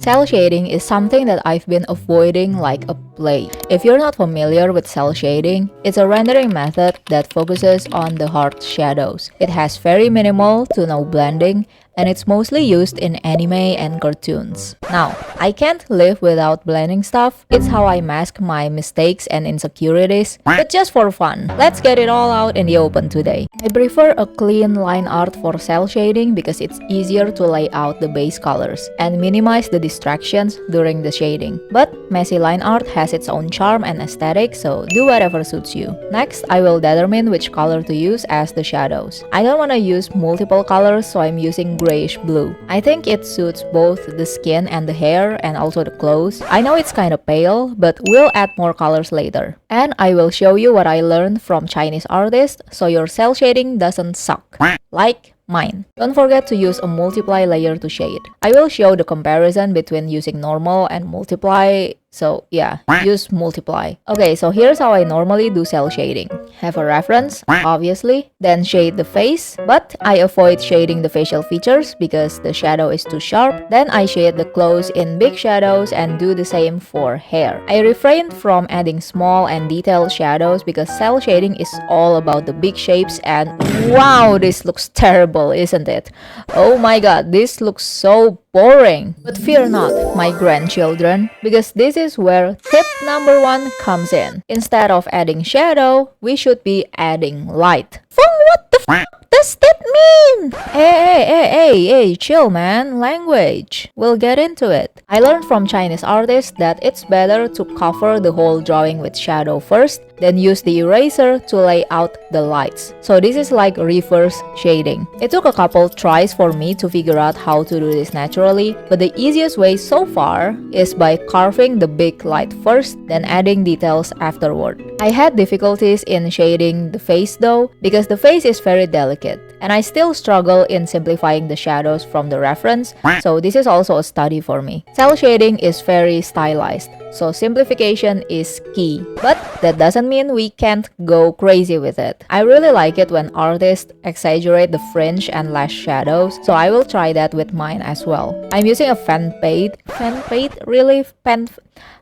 Cell shading is something that I've been avoiding like a plague. If you're not familiar with cell shading, it's a rendering method that focuses on the hard shadows. It has very minimal to no blending, and it's mostly used in anime and cartoons. Now, I can't live without blending stuff. It's how I mask my mistakes and insecurities, but just for fun. Let's get it all out in the open today. I prefer a clean line art for cell shading because it's easier to lay out the base colors and minimize the distractions during the shading. But messy line art has its own charm and aesthetic, so do whatever suits you. Next, I will determine which color to use as the shadows. I don't want to use multiple colors, so I'm using grayish blue. I think it suits both the skin and the hair and also the clothes. I know it's kind of pale, but we'll add more colors later. And I will show you what I learned from Chinese artists so your cell shading doesn't suck. Like mine. Don't forget to use a multiply layer to shade. I will show the comparison between using normal and multiply. So yeah, use multiply. Okay, so here's how I normally do cell shading. Have a reference, obviously, then shade the face, but I avoid shading the facial features because the shadow is too sharp. Then I shade the clothes in big shadows and do the same for hair. I refrain from adding small and detailed shadows because cell shading is all about the big shapes, and wow, this looks terrible, isn't it? Oh my god, this looks so boring. But fear not, my grandchildren, because this is where tip number 1 comes in. Instead of adding shadow, we should be adding light. What the f does that mean? Hey, chill man, language. We'll get into it. I learned from Chinese artists that it's better to cover the whole drawing with shadow first, then use the eraser to lay out the lights. So this is like reverse shading. It took a couple tries for me to figure out how to do this naturally, but the easiest way so far is by carving the big light first, then adding details afterward. I had difficulties in shading the face though, because the face is very delicate, and I still struggle in simplifying the shadows from the reference, so this is also a study for me. Cell shading is very stylized, so simplification is key, but that doesn't mean we can't go crazy with it. I really like it when artists exaggerate the fringe and lash shadows, so I will try that with mine as well. I'm using a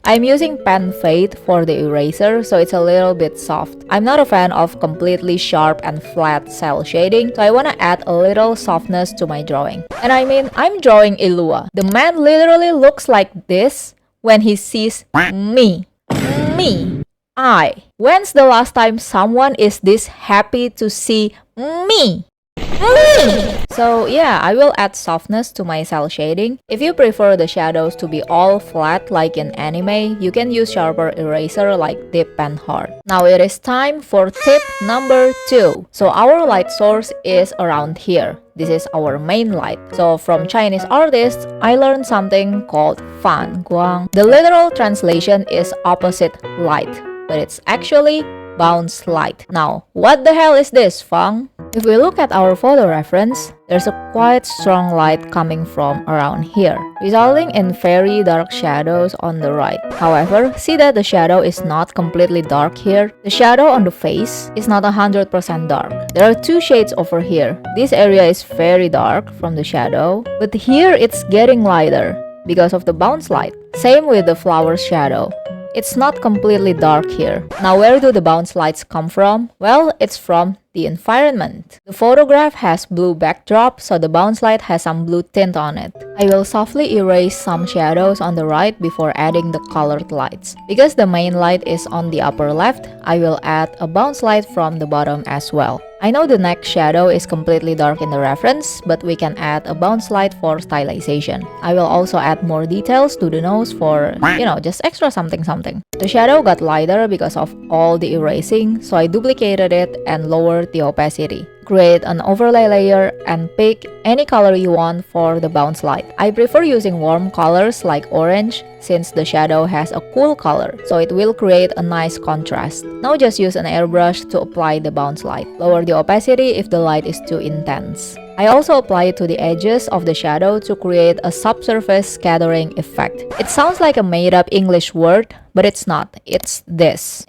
I'm using pen fade for the eraser, so it's a little bit soft. I'm not a fan of completely sharp and flat cell shading, so I want to add a little softness to my drawing. And I mean, I'm drawing Ilua. The man literally looks like this when he sees me. When's the last time someone is this happy to see me? So yeah, I will add softness to my cell shading. If you prefer the shadows to be all flat like in anime, you can use sharper eraser like Dip and Hard. Now it is time for tip number 2. So our light source is around here. This is our main light. So from Chinese artists, I learned something called fan guang. The literal translation is opposite light, but it's actually bounce light. Now, what the hell is this, Fang? If we look at our photo reference, there's a quite strong light coming from around here, resulting in very dark shadows on the right. However, see that the shadow is not completely dark here. The shadow on the face is not 100% dark. There are 2 shades over here. This area is very dark from the shadow, but here it's getting lighter because of the bounce light. Same with the flower shadow. It's not completely dark here. Now where do the bounce lights come from? Well, it's from the environment. The photograph has blue backdrop, so the bounce light has some blue tint on it. I will softly erase some shadows on the right before adding the colored lights. Because the main light is on the upper left, I will add a bounce light from the bottom as well. I know the neck shadow is completely dark in the reference, but we can add a bounce light for stylization. I will also add more details to the nose for, just extra something. The shadow got lighter because of all the erasing, so I duplicated it and lowered the opacity. Create an overlay layer and pick any color you want for the bounce light. I prefer using warm colors like orange since the shadow has a cool color, so it will create a nice contrast. Now just use an airbrush to apply the bounce light. Lower the opacity if the light is too intense. I also apply it to the edges of the shadow to create a subsurface scattering effect. It sounds like a made-up English word, but it's not. It's this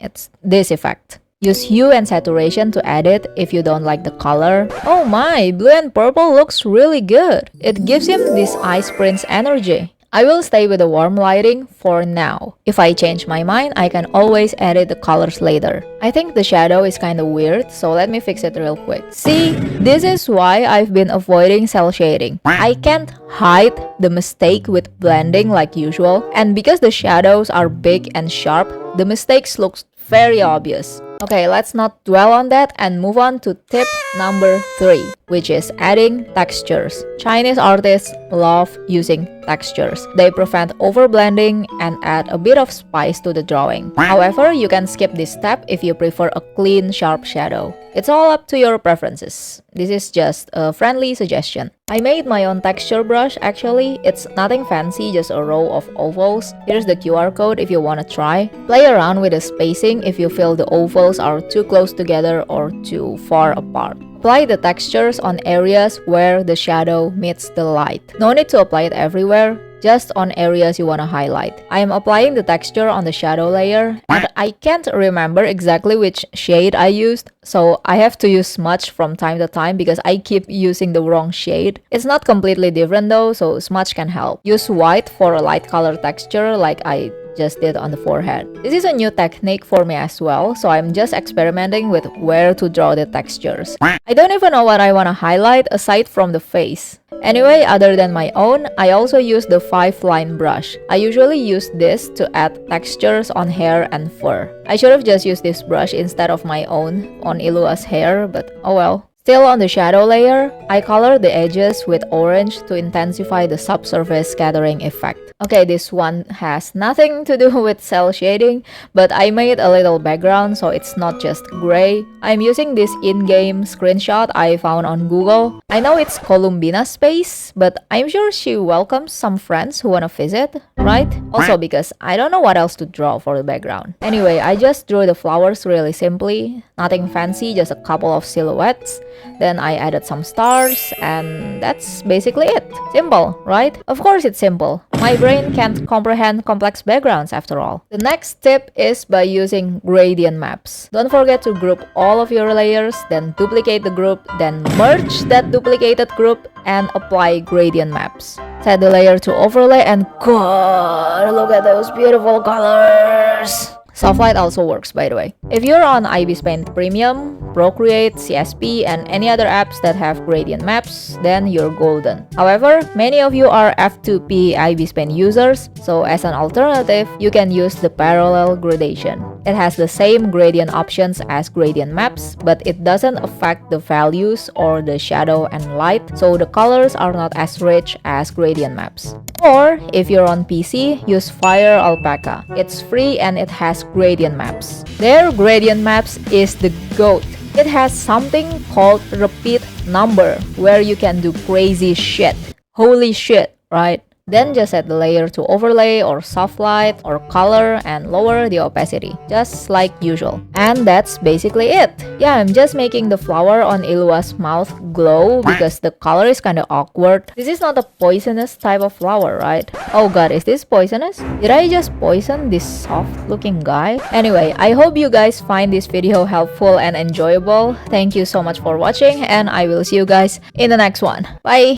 effect. Use hue and saturation to add it if you don't like the color. Oh my, blue and purple looks really good. It gives him this Ice Prince energy. I will stay with the warm lighting for now. If I change my mind, I can always edit the colors later. I think the shadow is kinda weird, so let me fix it real quick. See, this is why I've been avoiding cell shading. I can't hide the mistake with blending like usual, and because the shadows are big and sharp, the mistakes look very obvious. Okay, let's not dwell on that and move on to tip number 3, which is adding textures. Chinese artists love using textures. They prevent overblending and add a bit of spice to the drawing. However, you can skip this step if you prefer a clean, sharp shadow. It's all up to your preferences. This is just a friendly suggestion. I made my own texture brush actually. It's nothing fancy, just a row of ovals. Here's the QR code if you want to try. Play around with the spacing if you feel the ovals are too close together or too far apart. Apply the textures on areas where the shadow meets the light. No need to apply it everywhere, just on areas you want to highlight. I am applying the texture on the shadow layer, and I can't remember exactly which shade I used, so I have to use smudge from time to time because I keep using the wrong shade. It's not completely different though, so smudge can help. Use white for a light color texture like I just did on the forehead. This is a new technique for me as well, so I'm just experimenting with where to draw the textures. I don't even know what I want to highlight aside from the face. Anyway, other than my own, I also use the 5-line brush. I usually use this to add textures on hair and fur. I should have just used this brush instead of my own on Ilua's hair, but oh well. Still on the shadow layer, I color the edges with orange to intensify the subsurface scattering effect. Okay, this one has nothing to do with cell shading, but I made a little background so it's not just gray. I'm using this in-game screenshot I found on Google. I know it's Columbina's space, but I'm sure she welcomes some friends who wanna visit, right? Also because I don't know what else to draw for the background. Anyway, I just drew the flowers really simply. Nothing fancy, just a couple of silhouettes. Then I added some stars, and that's basically it. Simple, right? Of course it's simple. My brain can't comprehend complex backgrounds after all. The next tip is by using gradient maps. Don't forget to group all of your layers, then duplicate the group, then merge that duplicated group and apply gradient maps. Set the layer to overlay and God, look at those beautiful colors! Softlight also works, by the way. If you're on Ibispaint Premium, Procreate, CSP, and any other apps that have gradient maps, then you're golden. However, many of you are F2P Ibispaint users, so as an alternative, you can use the parallel gradation. It has the same gradient options as gradient maps, but it doesn't affect the values or the shadow and light, so the colors are not as rich as gradient maps. Or, if you're on PC, use FireAlpaca. It's free and it has gradient maps. Their gradient maps is the GOAT. It has something called repeat number, where you can do crazy shit. Holy shit, right? Then just set the layer to overlay or soft light or color and lower the opacity, just like usual. And that's basically it. Yeah, I'm just making the flower on Ilua's mouth glow because the color is kinda awkward. This is not a poisonous type of flower, right? Oh god, is this poisonous? Did I just poison this soft looking guy? Anyway, I hope you guys find this video helpful and enjoyable. Thank you so much for watching and I will see you guys in the next one. Bye!